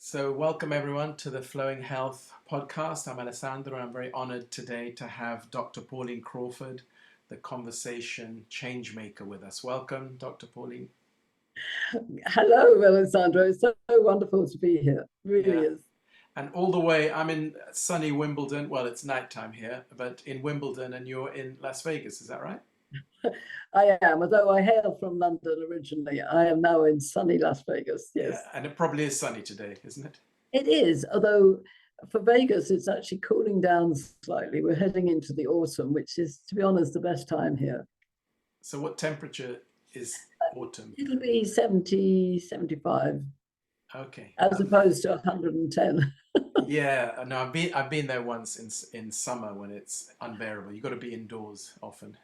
So, welcome everyone to the Flowing Health podcast. I'm Alessandro, and I'm very honored today to have Dr. Pauline Crawford, the conversation changemaker, with us. Welcome, Dr. Pauline. Hello, Alessandro. It's so wonderful to be here. It really Yeah. is. And all the way, I'm in sunny Wimbledon. Well, it's nighttime here, but in Wimbledon, and you're in Las Vegas, is that right? I am, although I hail from London originally, I am now in sunny Las Vegas. Yeah, Yes, and it probably is sunny today, isn't it? it is. Although for Vegas, it's actually cooling down slightly. We're heading into the autumn, which is, to be honest, the best time here. So, what temperature is autumn? It'll be 70, 75, Okay. as opposed to 110. Yeah, no, I've been there once in summer when it's unbearable. You got to be indoors often.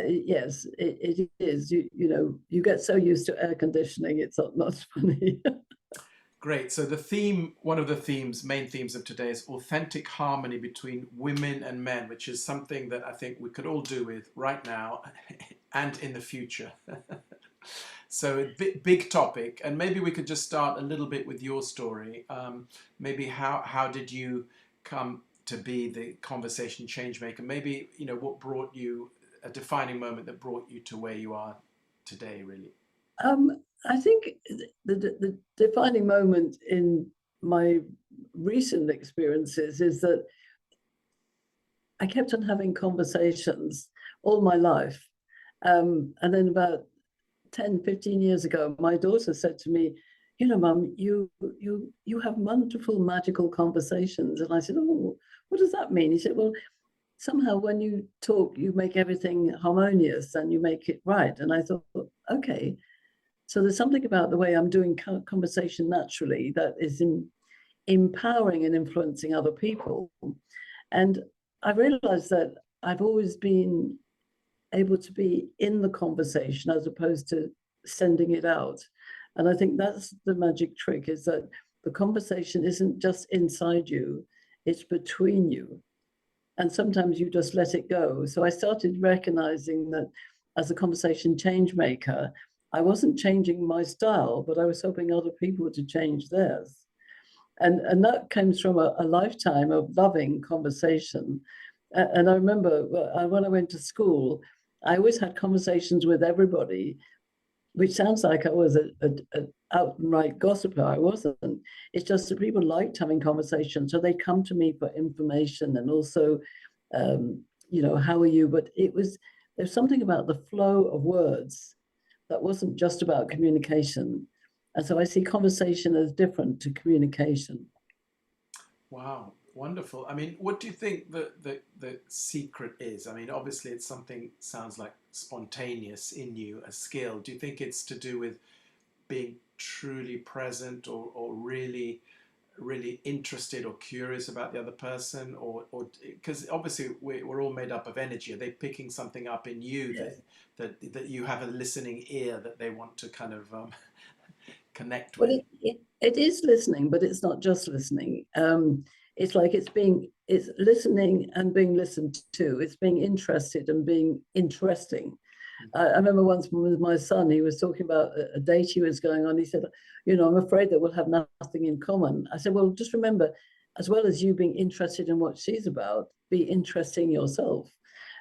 Yes, it is. You get so used to air conditioning, it's not funny. Great. So the theme, one of the themes, main themes of today is authentic harmony between women and men, which is something that I think we could all do with right now and in the future. So a big topic, and maybe we could just start a little bit with your story. Maybe how did you come to be the conversation change maker? Maybe what brought you a defining moment that brought you to where you are today, really. I think the defining moment in my recent experiences is that I kept on having conversations all my life. And then about 10, 15 years ago, my daughter said to me, Mum, you have wonderful, magical conversations. And I said, oh, what does that mean? He said, well, somehow when you talk, you make everything harmonious and you make it right. And I thought, okay. So there's something about the way I'm doing conversation naturally that is empowering and influencing other people. And I realized that I've always been able to be in the conversation as opposed to sending it out. And I think that's the magic trick, is that the conversation isn't just inside you, it's between you. And sometimes you just let it go. So I started recognizing that as a conversation change maker, I wasn't changing my style, but I was helping other people to change theirs. And that comes from a lifetime of loving conversation. And I remember when I went to school, I always had conversations with everybody, which sounds like I was a outright gossiper. I wasn't. It's just that people liked having conversations, so they come to me for information and also, how are you? But there's something about the flow of words that wasn't just about communication. And so I see conversation as different to communication. Wow, wonderful. I mean, what do you think the secret is? I mean, obviously it's something sounds like spontaneous in you, a skill. Do you think it's to do with being truly present, or really interested or curious about the other person, or because obviously we're all made up of energy. Are they picking something up in you Yes. that you have a listening ear that they want to kind of connect Well, with? it is listening, but it's not just listening. It's like it's listening and being listened to. It's being interested and being interesting. I remember once with my son, he was talking about a date he was going on. He said, I'm afraid that we'll have nothing in common. I said, well, just remember, as well as you being interested in what she's about, be interesting yourself.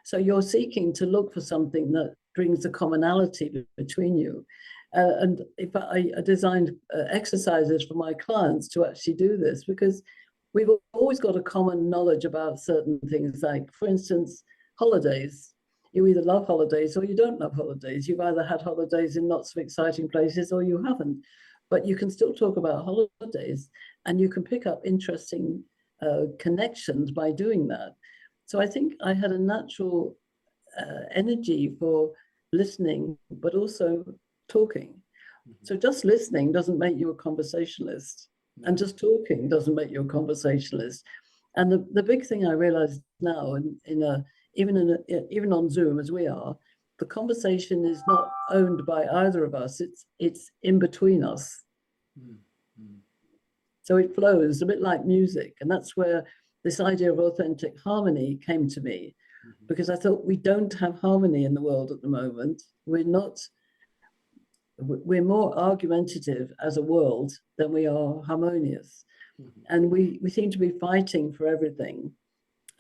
So you're seeking to look for something that brings a commonality between you. And if I designed exercises for my clients to actually do this, because we've always got a common knowledge about certain things, like, for instance, holidays. You either love holidays or you don't love holidays. You've either had holidays in not so exciting places or you haven't. But you can still talk about holidays, and you can pick up interesting connections by doing that. So I think I had a natural energy for listening, but also talking. Mhm. So just listening doesn't make you a conversationalist, and No. just talking doesn't make you a conversationalist. And the big thing I realize now, even on Zoom as we are, the conversation is not owned by either of us. It's in between us. Mm, mm, So it flows a bit like music. And that's where this idea of authentic harmony came to me, mhm. because I thought we don't have harmony in the world at the moment. We're not we're more argumentative as a world than we are harmonious. And we seem to be fighting for everything.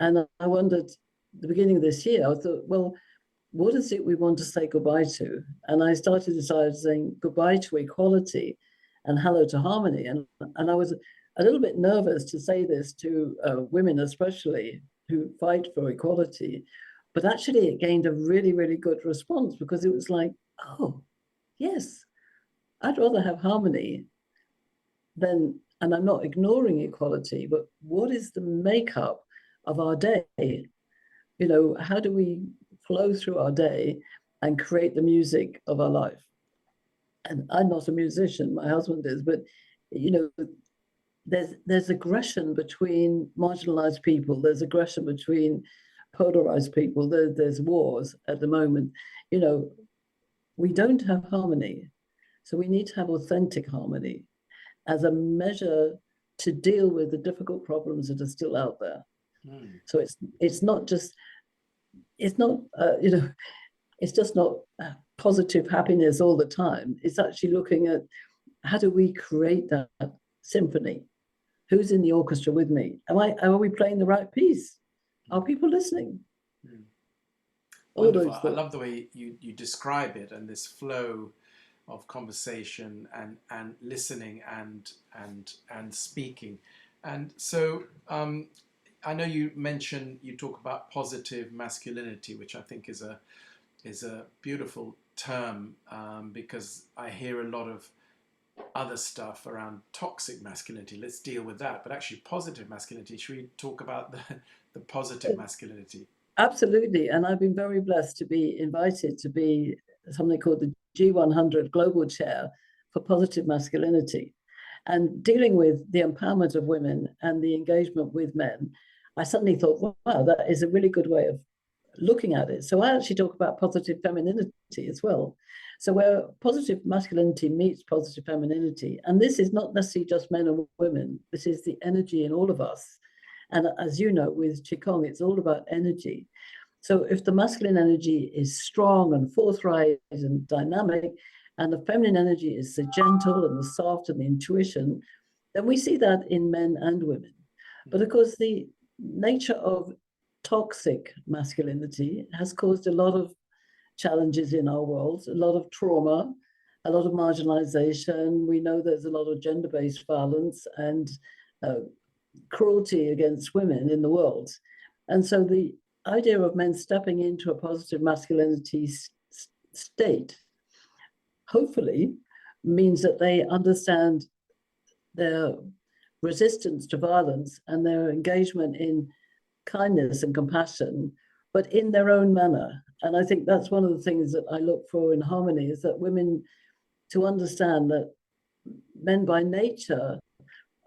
And I wondered, at the beginning of this year, I thought, well, what is it we want to say goodbye to? And I started deciding saying goodbye to equality and hello to harmony. And I was a little bit nervous to say this to women, especially who fight for equality. But actually, it gained a really, really good response because it was like, oh, yes, I'd rather have harmony than, and I'm not ignoring equality, but what is the makeup of our day? You know, how do we flow through our day and create the music of our life? And I'm not a musician, my husband is, but you know, there's aggression between marginalized people, there's aggression between polarized people, there's wars at the moment. You know, we don't have harmony. So we need to have authentic harmony as a measure to deal with the difficult problems that are still out there. So it's not just, it's not you know, it's just not positive happiness all the time. It's actually looking at how do we create that symphony? Who's in the orchestra with me? Are we playing the right piece? Are people listening? Wonderful. I love the way you describe it, and this flow of conversation and listening and speaking. And so I know you talk about positive masculinity, which I think is a beautiful term, because I hear a lot of other stuff around toxic masculinity. Let's deal with that. But actually, positive masculinity. Should we talk about the positive masculinity? Absolutely. And I've been very blessed to be invited to be something called the G100 Global Chair for Positive Masculinity. And dealing with the empowerment of women and the engagement with men, I suddenly thought, wow, that is a really good way of looking at it. So I actually talk about positive femininity as well. So where positive masculinity meets positive femininity, and this is not necessarily just men and women, this is the energy in all of us. And as you know, with Qigong, it's all about energy. So if the masculine energy is strong and forthright and dynamic, and the feminine energy is the gentle and the soft and the intuition, then we see that in men and women. But of course, the nature of toxic masculinity has caused a lot of challenges in our world, a lot of trauma, a lot of marginalization. We know there's a lot of gender-based violence and cruelty against women in the world. And so the idea of men stepping into a positive masculinity state, hopefully, means that they understand their resistance to violence and their engagement in kindness and compassion, but in their own manner. And I think that's one of the things that I look for in harmony, is that women to understand that men by nature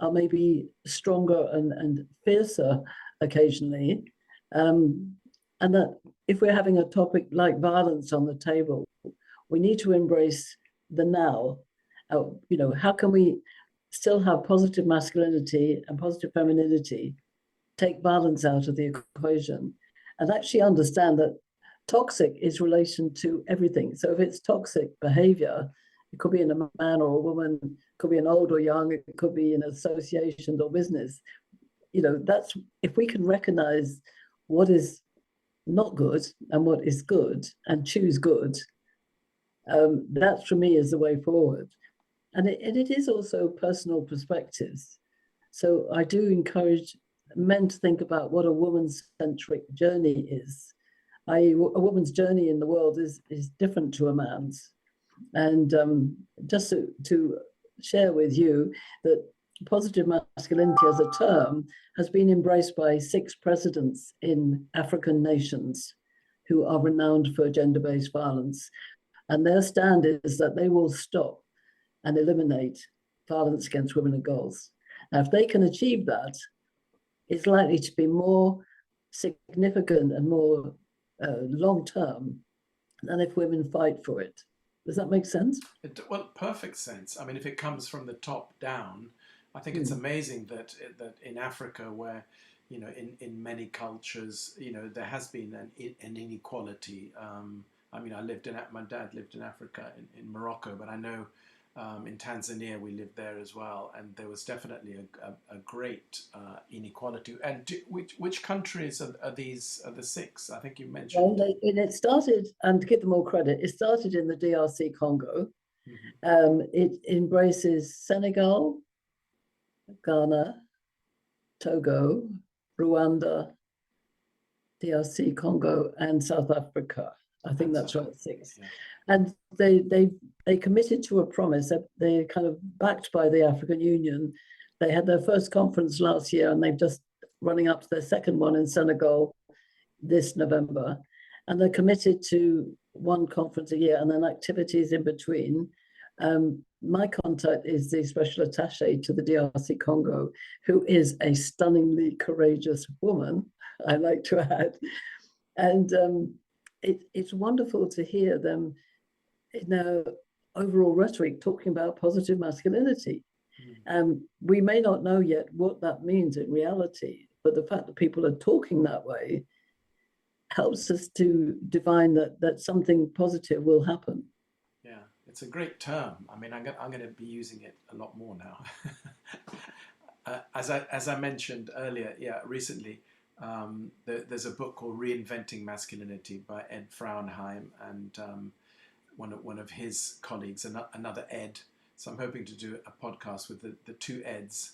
are maybe stronger and fiercer occasionally. And that if we're having a topic like violence on the table, we need to embrace the now. You know, how can we still have positive masculinity and positive femininity, take violence out of the equation, and actually understand that toxic is relation to everything. So if it's toxic behavior, it could be in a man or a woman, it could be an old or young, it could be in associations or business. You know, that's, if we can recognize what is not good and what is good and choose good, that for me is the way forward. And it is also personal perspectives. So I do encourage men to think about what a woman-centric journey is. A woman's journey in the world is different to a man's. And just to share with you that positive masculinity as a term has been embraced by 6 presidents in African nations who are renowned for gender-based violence. And their stand is that they will stop and eliminate violence against women and girls. Now, if they can achieve that, it's likely to be more significant and more long-term than if women fight for it. Does that make sense? Well, perfect sense. I mean, if it comes from the top down, I think it's amazing that in Africa, where, you know, in many cultures, you know, there has been an inequality. I mean, my dad lived in Africa, in Morocco, but I know in Tanzania we lived there as well, and there was definitely a great inequality. And which countries are these? Are the six? I think you mentioned. Well, it started, and to give them all credit, it started in the DRC Congo. Mm-hmm. It embraces Senegal, Ghana, Togo, Rwanda, DRC Congo, and South Africa. I think And that's South right, Africa, six. yeah. And they committed to a promise that they're kind of backed by the African Union. They had their first conference last year, and they've just running up to their second one in Senegal this November. And they're committed to one conference a year and then activities in between. My contact is the special attaché to the DRC Congo, who is a stunningly courageous woman, I like to add. And it's wonderful to hear them in their overall rhetoric talking about positive masculinity. We may not know yet what that means in reality, but the fact that people are talking that way helps us to divine that something positive will happen. Yeah, it's a great term. I mean, I'm going to be using it a lot more now. As I mentioned earlier, yeah, recently there's a book called Reinventing Masculinity by Ed Frauenheim, and one of his colleagues, another Ed. So I'm hoping to do a podcast with the two Eds,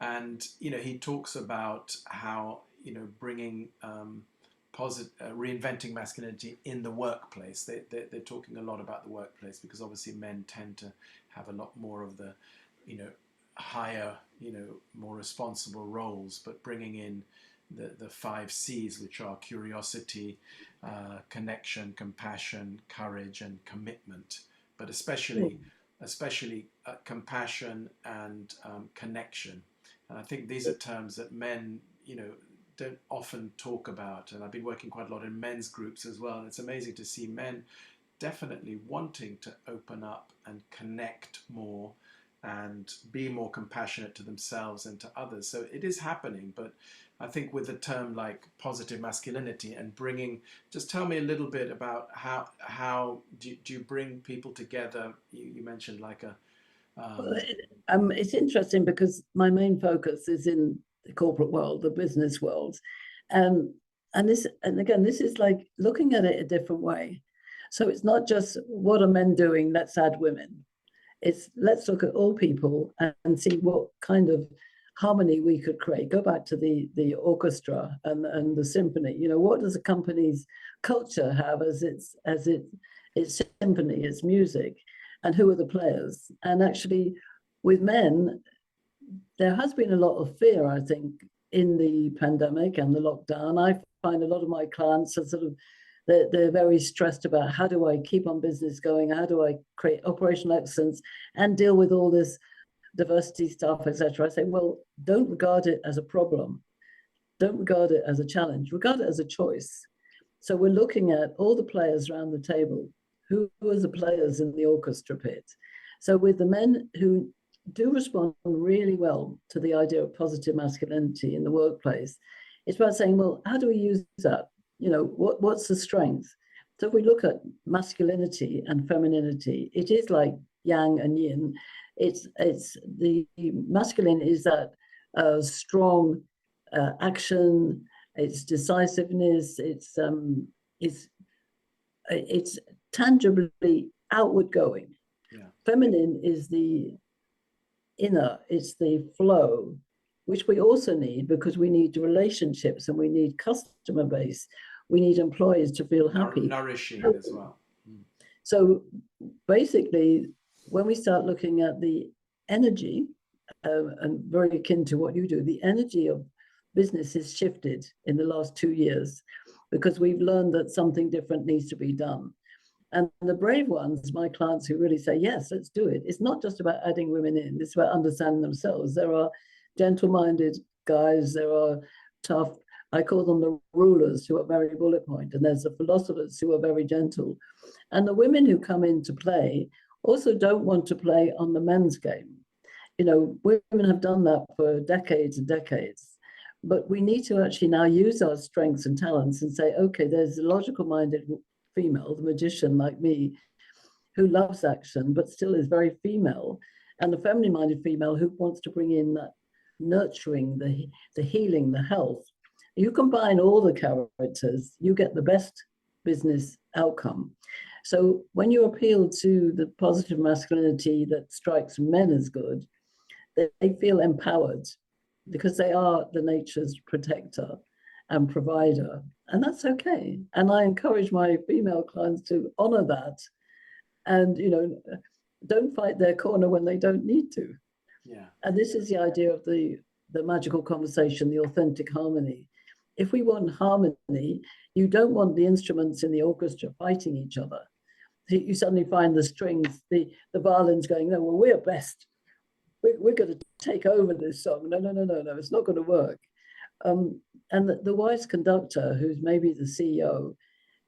and he talks about how bringing reinventing masculinity in the workplace. They're talking a lot about the workplace because obviously men tend to have a lot more of the higher, more responsible roles, but bringing in the 5 C's, which are curiosity, connection, compassion, courage, and commitment, but especially compassion and connection. And I think these are terms that men, don't often talk about. And I've been working quite a lot in men's groups as well. And it's amazing to see men definitely wanting to open up and connect more and be more compassionate to themselves and to others. So it is happening, but I think with a term like positive masculinity and just tell me a little bit about how do you bring people together? You mentioned like a... It's interesting because my main focus is in the corporate world, the business world. And again, this is like looking at it a different way. So it's not just what are men doing, let's add women. It's let's look at all people and see what kind of harmony we could create. Go back to the orchestra and the symphony. What does a company's culture have as its symphony, its music, and who are the players? And actually, with men, there has been a lot of fear, I think, in the pandemic and the lockdown. I find a lot of my clients are they're very stressed about how do I keep on business going? How do I create operational excellence and deal with all this diversity stuff, etc. I say, well, don't regard it as a problem. Don't regard it as a challenge. Regard it as a choice. So we're looking at all the players around the table. Who are the players in the orchestra pit? So with the men who do respond really well to the idea of positive masculinity in the workplace, it's about saying, well, how do we use that? What's the strength? So if we look at masculinity and femininity, it is like yang and yin. It's the masculine is that strong action, it's decisiveness, it's tangibly outward going. Yeah. Feminine is the inner, it's the flow, which we also need because we need relationships and we need customer base. We need employees to feel happy. Nourishing as well. So basically, when we start looking at the energy, and very akin to what you do, the energy of business has shifted in the last 2 years because we've learned that something different needs to be done. And the brave ones, my clients who really say, yes, let's do it. It's not just about adding women in, it's about understanding themselves. There are gentle-minded guys, there are tough, I call them the rulers who are very bullet point, and there's the philosophers who are very gentle. And the women who come into play also don't want to play on the men's game. Women have done that for decades and decades. But we need to actually now use our strengths and talents and say, okay, there's the logical-minded female, the magician like me, who loves action, but still is very female, and the feminine-minded female who wants to bring in that nurturing, the healing, the health. You combine all the characters, you get the best business outcome. So when you appeal to the positive masculinity that strikes men as good, they feel empowered because they are the nature's protector and provider. And that's okay. And I encourage my female clients to honor that and, don't fight their corner when they don't need to. Yeah. And this is the idea of the magical conversation, the authentic harmony. If we want harmony, you don't want the instruments in the orchestra fighting each other. You suddenly find the strings, the violins going, no, well, we're best. We're going to take over this song. No, it's not going to work. And the wise conductor, who's maybe the CEO,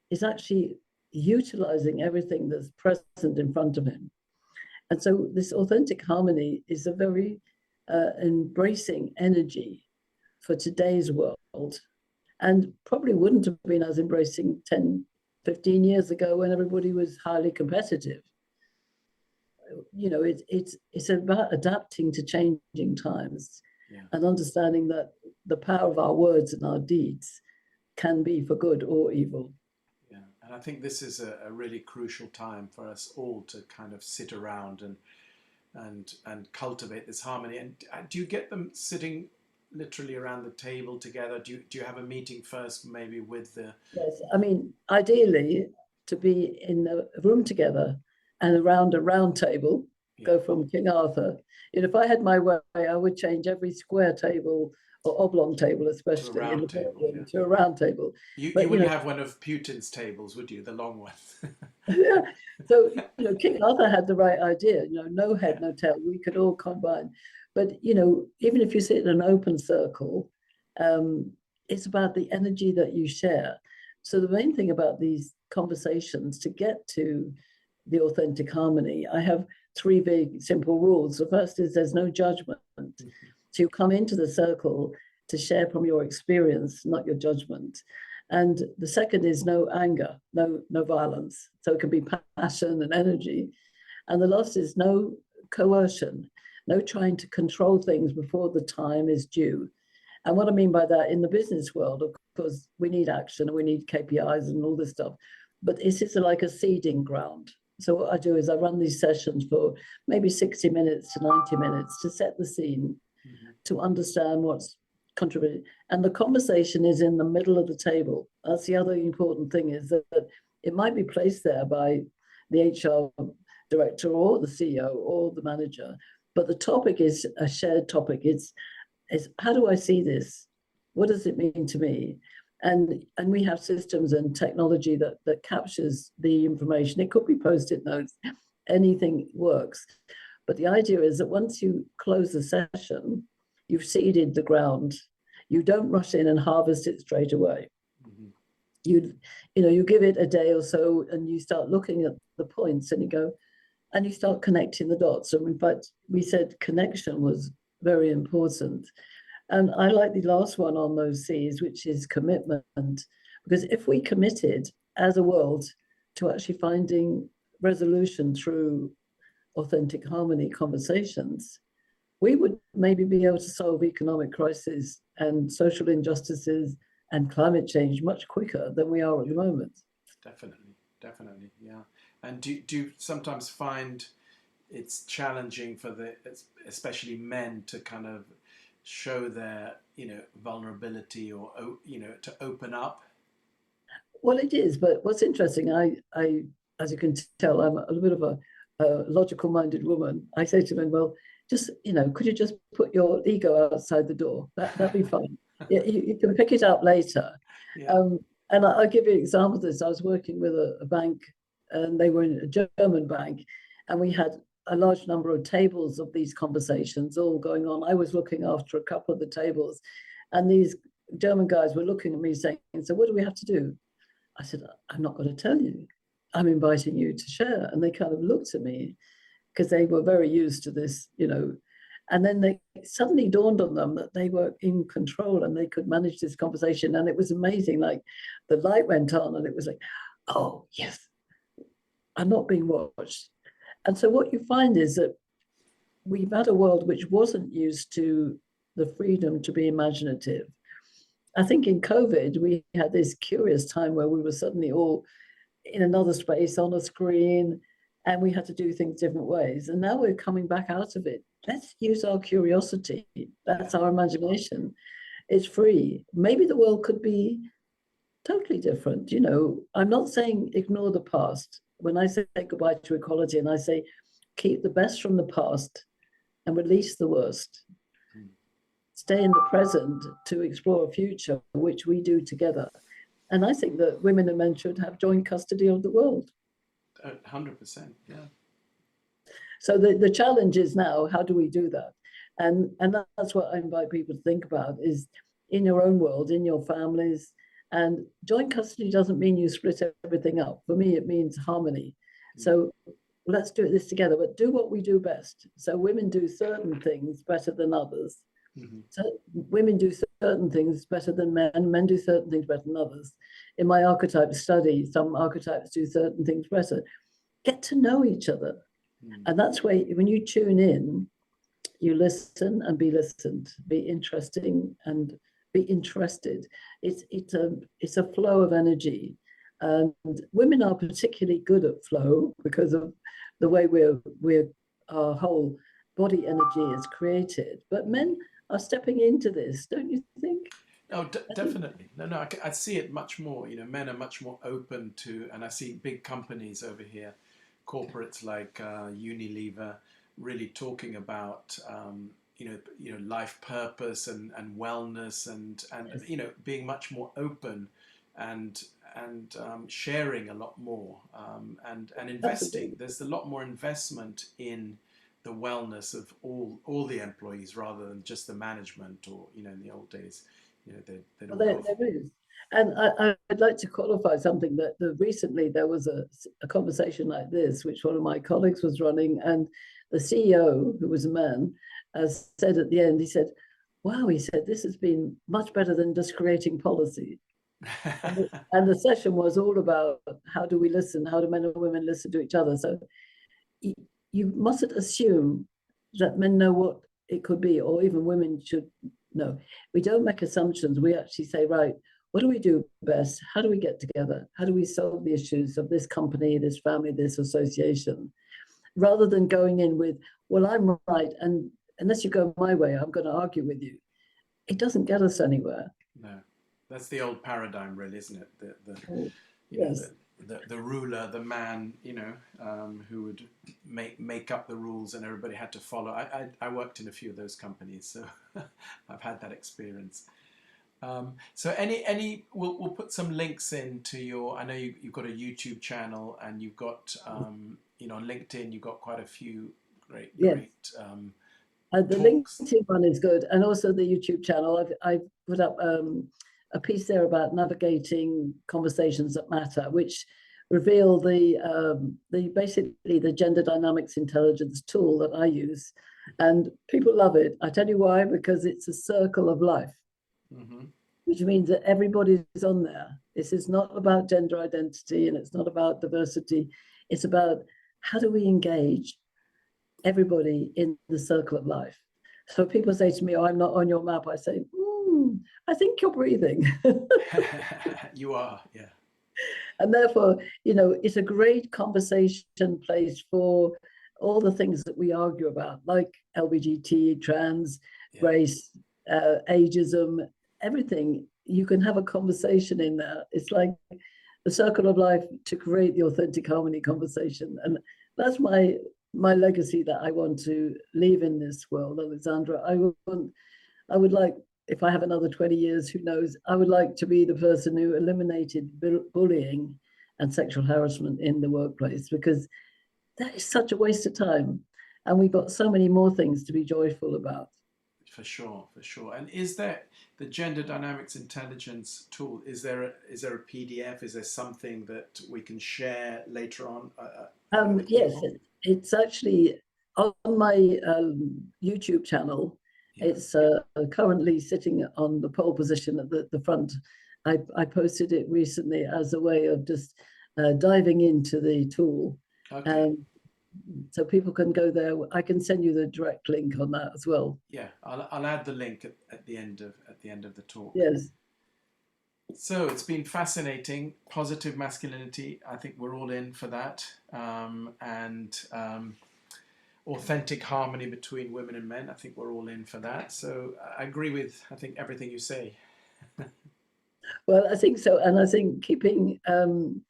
is actually utilizing everything that's present in front of him. And so this authentic harmony is a very embracing energy for today's world, and probably wouldn't have been as embracing 10, 15 years ago when everybody was highly competitive. It's about adapting to changing times, and understanding that the power of our words and our deeds can be for good or evil. Yeah, and I think this is a really crucial time for us all to kind of sit around and cultivate this harmony. And do you get them sitting literally around the table together? Do you have a meeting first, maybe with the... Yes, I mean, ideally to be in a room together and around a round table, go from King Arthur. If I had my way, I would change every square table or oblong table, especially to a round in the table, boardroom, to a round table. You wouldn't have one of Putin's tables, would you? The long one. Yeah. So King Arthur had the right idea. No head, no tail. We could all combine. But even if you sit in an open circle, it's about the energy that you share. So the main thing about these conversations, to get to the authentic harmony, I have 3 big simple rules. The first is there's no judgment. Mm-hmm. So you come into the circle to share from your experience, not your judgment. And the second is no anger, no violence. So it can be passion and energy. And the last is no coercion, no trying to control things before the time is due. And what I mean by that, in the business world, of course, we need action and we need KPIs and all this stuff. But this is like a seeding ground. So what I do is I run these sessions for maybe 60 minutes to 90 minutes to set the scene, mm-hmm. to understand what's contributing. And the conversation is in the middle of the table. That's the other important thing, is that it might be placed there by the HR director or the CEO or the manager, but the topic is a shared topic. It's how do I see this? What does it mean to me? And we have systems and technology that captures the information. It could be Post-it notes, anything works. But the idea is that once you close the session, you've seeded the ground. You don't rush in and harvest it straight away. Mm-hmm. You give it a day or so, and you start looking at the points, and you start connecting the dots. And in fact, we said connection was very important. And I like the last one on those C's, which is commitment. Because if we committed as a world to actually finding resolution through authentic harmony conversations, we would maybe be able to solve economic crises and social injustices and climate change much quicker than we are at the moment. Definitely, yeah. And do you sometimes find it's challenging for especially men to kind of show their vulnerability or to open up? Well, it is, but what's interesting, I as you can tell, I'm a bit of a logical minded woman. I say to men, well, just could you just put your ego outside the door? That'd be fine. You can pick it up later. Yeah. And I'll give you an example of this. I was working with a bank, and they were in a German bank, and we had a large number of tables of these conversations all going on. I was looking after a couple of the tables, and these German guys were looking at me saying, so what do we have to do? I said, I'm not going to tell you. I'm inviting you to share. And they kind of looked at me because they were very used to this, and then they suddenly dawned on them that they were in control and they could manage this conversation. And it was amazing. Like the light went on and it was like, oh, yes, I'm not being watched. And so what you find is that we've had a world which wasn't used to the freedom to be imaginative. I think in COVID, we had this curious time where we were suddenly all in another space on a screen, and we had to do things different ways. And now we're coming back out of it. Let's use our curiosity. That's our imagination. It's free. Maybe the world could be totally different. You know, I'm not saying ignore the past. When I say goodbye to equality and I say keep the best from the past and release the worst, stay in the present to explore a future, which we do together. And I think that women and men should have joint custody of the world. 100%, yeah. So the challenge is now, how do we do that? And that's what I invite people to think about is in your own world, in your families. And joint custody doesn't mean you split everything up. For me, it means harmony. So let's do this together, but do what we do best. So women do certain things better than others. So women do certain things better than men. Men do certain things better than others. In my archetype study, some archetypes do certain things better. Get to know each other. And that's where, when you tune in, you listen and be listened, be interesting and be interested. It's a flow of energy. And women are particularly good at flow because of the way our whole body energy is created. But men are stepping into this, don't you think? Oh, definitely. No, I see it much more. You know, men are much more open to, and I see big companies over here, corporates like Unilever, really talking about life purpose and wellness and Yes, you know, being much more open and sharing a lot more and investing. absolutely. There's a lot more investment in the wellness of all the employees rather than just the management, or you know, in the old days, you know, they'd Well, all go. there is. And I'd like to qualify something that recently there was a conversation like this, which one of my colleagues was running, and the CEO, who was a man, said at the end, he said, wow, he said, this has been much better than just creating policy. And the session was all about how do we listen, how do men and women listen to each other. So you mustn't assume that men know what it could be, or even women should know. We don't make assumptions. We actually say, right, what do we do best? How do we get together? How do we solve the issues of this company, this family, this association? Rather than going in with, well, I'm right, and unless you go my way, I'm going to argue with you. It doesn't get us anywhere. No, that's the old paradigm, really, isn't it? Oh, You know, yes, the ruler, the man, you know, who would make up the rules and everybody had to follow. I worked in a few of those companies, so I've had that experience. So we'll put some links into your. I know you've got a YouTube channel and you've got you know, on LinkedIn you've got quite a few yes. great The talks. LinkedIn one is good, and also the YouTube channel. I've put up a piece there about navigating conversations that matter, which reveal the basically the gender dynamics intelligence tool that I use, and people love it. I tell you why, because it's a circle of life, Mm-hmm. which means that everybody's on there. This is not about gender identity and it's not about diversity. It's about how do we engage everybody in the circle of life. So people say to me, oh, I'm not on your map. I say, I think you're breathing. You are, yeah. And therefore, you know, it's a great conversation place for all the things that we argue about, like LGBT, trans, Yeah. race, ageism, everything. You can have a conversation in there. It's like the circle of life to create the authentic harmony conversation. And that's my legacy that I want to leave in this world, Alessandra. I would like, if I have another 20 years, who knows, I would like to be the person who eliminated bullying and sexual harassment in the workplace, because that is such a waste of time. And we've got so many more things to be joyful about. For sure, for sure. And is there the gender dynamics intelligence tool? Is there a PDF? Is there something that we can share later on with Yes, people? it's actually on my YouTube channel. Yeah. It's currently sitting on the pole position at the front. I posted it recently as a way of just diving into the tool. Okay. So people can go there. I can send you the direct link on that as well. Yeah, I'll add the link at the end of the talk. Yes. So it's been fascinating. Positive masculinity. I think we're all in for that. And authentic harmony between women and men. I think we're all in for that. So I agree with, I think, everything you say. Well, I think so, and I think keeping an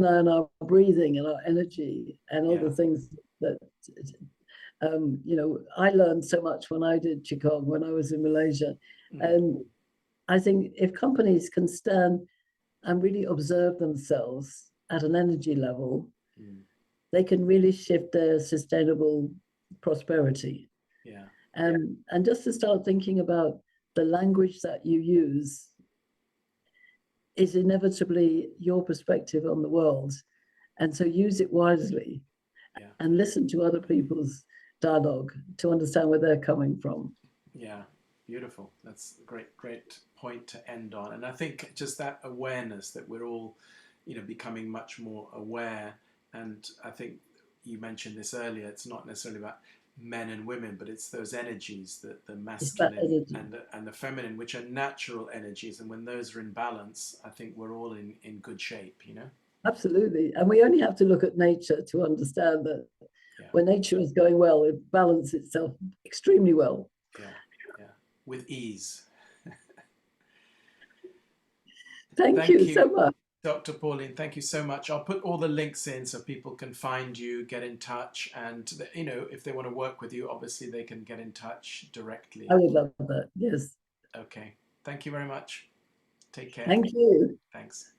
eye on our breathing and our energy and all the things that I learned so much when I did Qigong when I was in Malaysia, and I think if companies can stand and really observe themselves at an energy level, they can really shift their sustainable prosperity. Yeah. And just to start thinking about the language that you use is inevitably your perspective on the world. And so use it wisely and listen to other people's dialogue to understand where they're coming from. Yeah, beautiful. That's a great point to end on. And I think just that awareness that we're all, becoming much more aware. And I think you mentioned this earlier, it's not necessarily about men and women, but it's those energies, the masculine and the feminine, which are natural energies. And when those are in balance, I think we're all in good shape, Absolutely. And we only have to look at nature to understand that when nature is going well, it balances itself extremely well. Yeah. With ease. Thank you so much. Dr. Pauline, thank you so much. I'll put all the links in so people can find you, get in touch, and if they want to work with you, obviously they can get in touch directly. I would love that. Yes. Okay. Thank you very much. Take care. Thank you. Thanks.